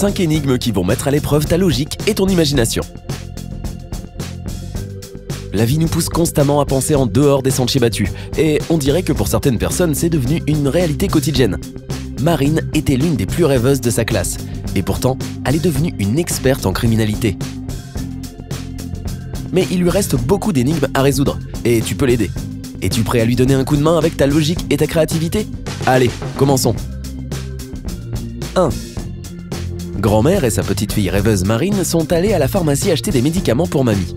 5 énigmes qui vont mettre à l'épreuve ta logique et ton imagination. La vie nous pousse constamment à penser en dehors des sentiers battus, et on dirait que pour certaines personnes, c'est devenu une réalité quotidienne. Marine était l'une des plus rêveuses de sa classe, et pourtant, elle est devenue une experte en criminalité. Mais il lui reste beaucoup d'énigmes à résoudre, et tu peux l'aider. Es-tu prêt à lui donner un coup de main avec ta logique et ta créativité? Allez, commençons. 1. Grand-mère et sa petite fille rêveuse Marine sont allées à la pharmacie acheter des médicaments pour mamie.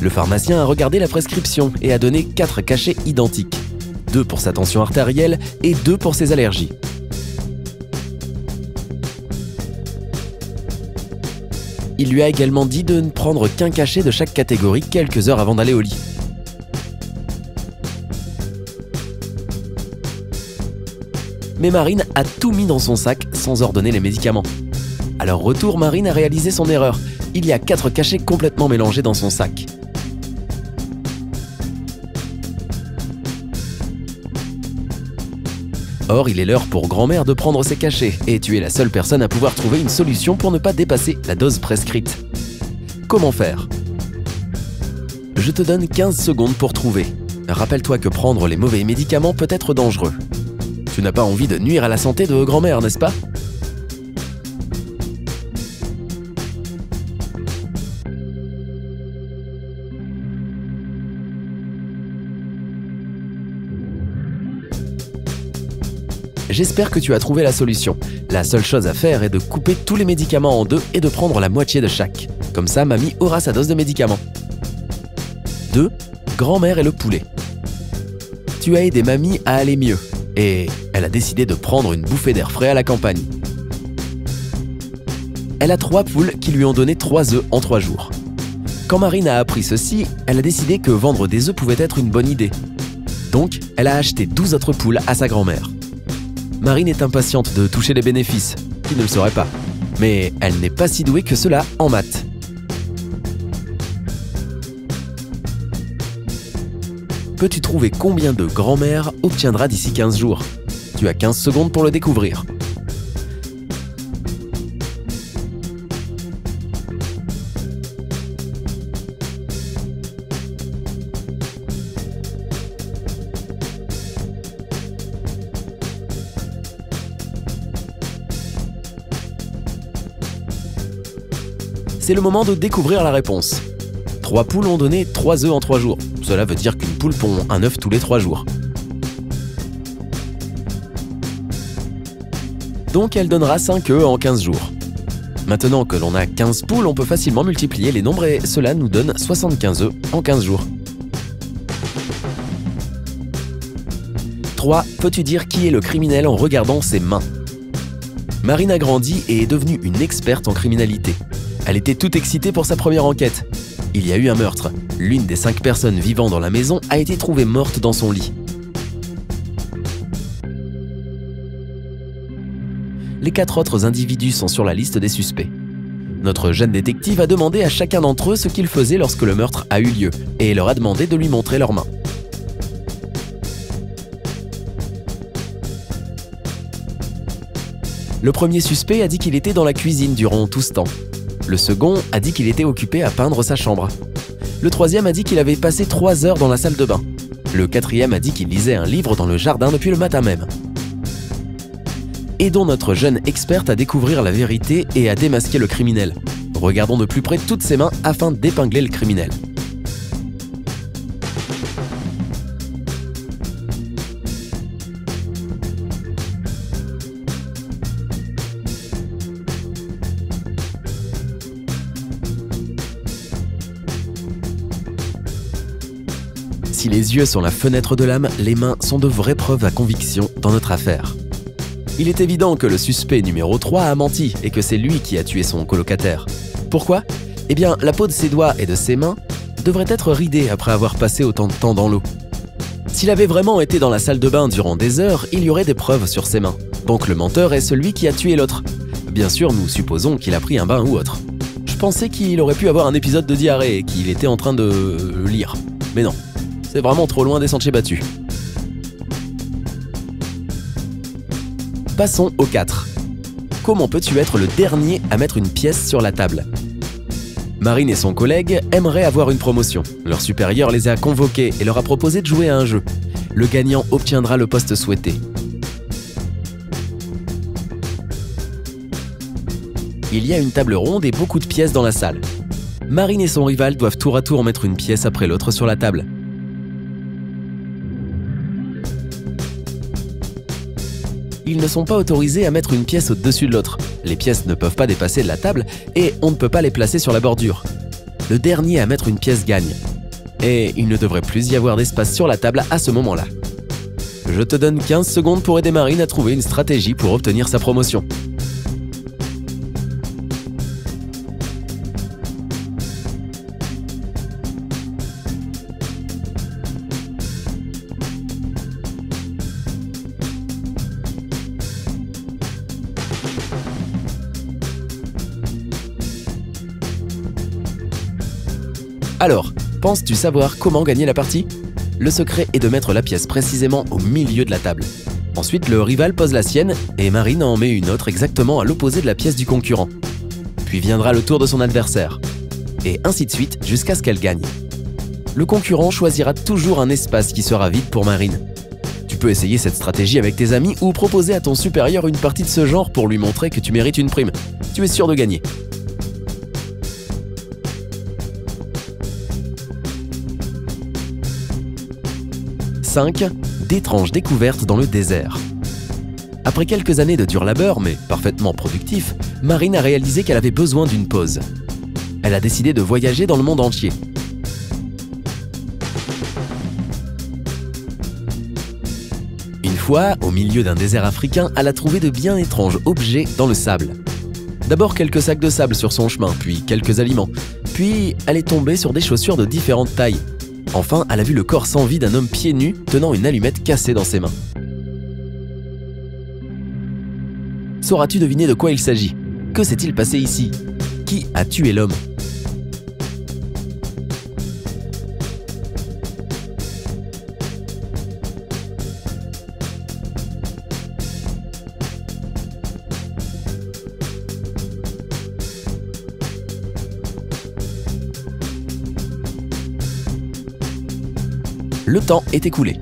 Le pharmacien a regardé la prescription et a donné 4 cachets identiques. 2 pour sa tension artérielle et 2 pour ses allergies. Il lui a également dit de ne prendre qu'un cachet de chaque catégorie quelques heures avant d'aller au lit. Mais Marine a tout mis dans son sac sans ordonner les médicaments. À leur retour, Marine a réalisé son erreur. Il y a 4 cachets complètement mélangés dans son sac. Or, il est l'heure pour grand-mère de prendre ses cachets, et tu es la seule personne à pouvoir trouver une solution pour ne pas dépasser la dose prescrite. Comment faire? Je te donne 15 secondes pour trouver. Rappelle-toi que prendre les mauvais médicaments peut être dangereux. Tu n'as pas envie de nuire à la santé de grand-mère, n'est-ce pas? J'espère que tu as trouvé la solution. La seule chose à faire est de couper tous les médicaments en 2 et de prendre la moitié de chaque. Comme ça, mamie aura sa dose de médicaments. 2. Grand-mère et le poulet. Tu as aidé mamie à aller mieux et elle a décidé de prendre une bouffée d'air frais à la campagne. Elle a 3 poules qui lui ont donné 3 œufs en 3 jours. Quand Marine a appris ceci, elle a décidé que vendre des œufs pouvait être une bonne idée. Donc, elle a acheté 12 autres poules à sa grand-mère. Marine est impatiente de toucher les bénéfices, qui ne le saurait pas. Mais elle n'est pas si douée que cela en maths. Peux-tu trouver combien de grand-mère obtiendra d'ici 15 jours? Tu as 15 secondes pour le découvrir. C'est le moment de découvrir la réponse. 3 poules ont donné 3 œufs en 3 jours. Cela veut dire qu'une poule pond un œuf tous les 3 jours. Donc elle donnera 5 œufs en 15 jours. Maintenant que l'on a 15 poules, on peut facilement multiplier les nombres et cela nous donne 75 œufs en 15 jours. 3. Peux-tu dire qui est le criminel en regardant ses mains? Marine a grandi et est devenue une experte en criminalité. Elle était toute excitée pour sa première enquête. Il y a eu un meurtre. L'une des 5 personnes vivant dans la maison a été trouvée morte dans son lit. Les 4 autres individus sont sur la liste des suspects. Notre jeune détective a demandé à chacun d'entre eux ce qu'ils faisaient lorsque le meurtre a eu lieu et leur a demandé de lui montrer leurs mains. Le premier suspect a dit qu'il était dans la cuisine durant tout ce temps. Le second a dit qu'il était occupé à peindre sa chambre. Le troisième a dit qu'il avait passé 3 heures dans la salle de bain. Le quatrième a dit qu'il lisait un livre dans le jardin depuis le matin même. Aidons notre jeune experte à découvrir la vérité et à démasquer le criminel. Regardons de plus près toutes ses mains afin d'épingler le criminel. Si les yeux sont la fenêtre de l'âme, les mains sont de vraies preuves à conviction dans notre affaire. Il est évident que le suspect numéro 3 a menti et que c'est lui qui a tué son colocataire. Pourquoi? Eh bien, la peau de ses doigts et de ses mains devrait être ridée après avoir passé autant de temps dans l'eau. S'il avait vraiment été dans la salle de bain durant des heures, il y aurait des preuves sur ses mains. Donc le menteur est celui qui a tué l'autre. Bien sûr, nous supposons qu'il a pris un bain ou autre. Je pensais qu'il aurait pu avoir un épisode de diarrhée et qu'il était en train de lire. Mais non. C'est vraiment trop loin des sentiers battus. Passons au 4. Comment peux-tu être le dernier à mettre une pièce sur la table? Marine et son collègue aimeraient avoir une promotion. Leur supérieur les a convoqués et leur a proposé de jouer à un jeu. Le gagnant obtiendra le poste souhaité. Il y a une table ronde et beaucoup de pièces dans la salle. Marine et son rival doivent tour à tour mettre une pièce après l'autre sur la table. Ils ne sont pas autorisés à mettre une pièce au-dessus de l'autre. Les pièces ne peuvent pas dépasser la table et on ne peut pas les placer sur la bordure. Le dernier à mettre une pièce gagne. Et il ne devrait plus y avoir d'espace sur la table à ce moment-là. Je te donne 15 secondes pour aider Marine à trouver une stratégie pour obtenir sa promotion. Alors, penses-tu savoir comment gagner la partie? Le secret est de mettre la pièce précisément au milieu de la table. Ensuite, le rival pose la sienne et Marine en met une autre exactement à l'opposé de la pièce du concurrent. Puis viendra le tour de son adversaire. Et ainsi de suite jusqu'à ce qu'elle gagne. Le concurrent choisira toujours un espace qui sera vide pour Marine. Tu peux essayer cette stratégie avec tes amis ou proposer à ton supérieur une partie de ce genre pour lui montrer que tu mérites une prime. Tu es sûr de gagner. 5. D'étranges découvertes dans le désert. Après quelques années de dur labeur, mais parfaitement productif, Marine a réalisé qu'elle avait besoin d'une pause. Elle a décidé de voyager dans le monde entier. Une fois, au milieu d'un désert africain, elle a trouvé de bien étranges objets dans le sable. D'abord quelques sacs de sable sur son chemin, puis quelques aliments. Puis elle est tombée sur des chaussures de différentes tailles. Enfin, elle a vu le corps sans vie d'un homme pieds nus tenant une allumette cassée dans ses mains. Sauras-tu deviner de quoi il s'agit? Que s'est-il passé ici? Qui a tué l'homme? Le temps est écoulé.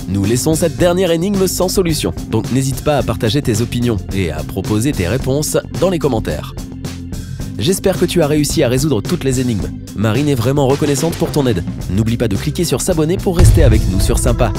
Nous laissons cette dernière énigme sans solution, donc n'hésite pas à partager tes opinions et à proposer tes réponses dans les commentaires. J'espère que tu as réussi à résoudre toutes les énigmes. Marine est vraiment reconnaissante pour ton aide. N'oublie pas de cliquer sur s'abonner pour rester avec nous sur Sympa.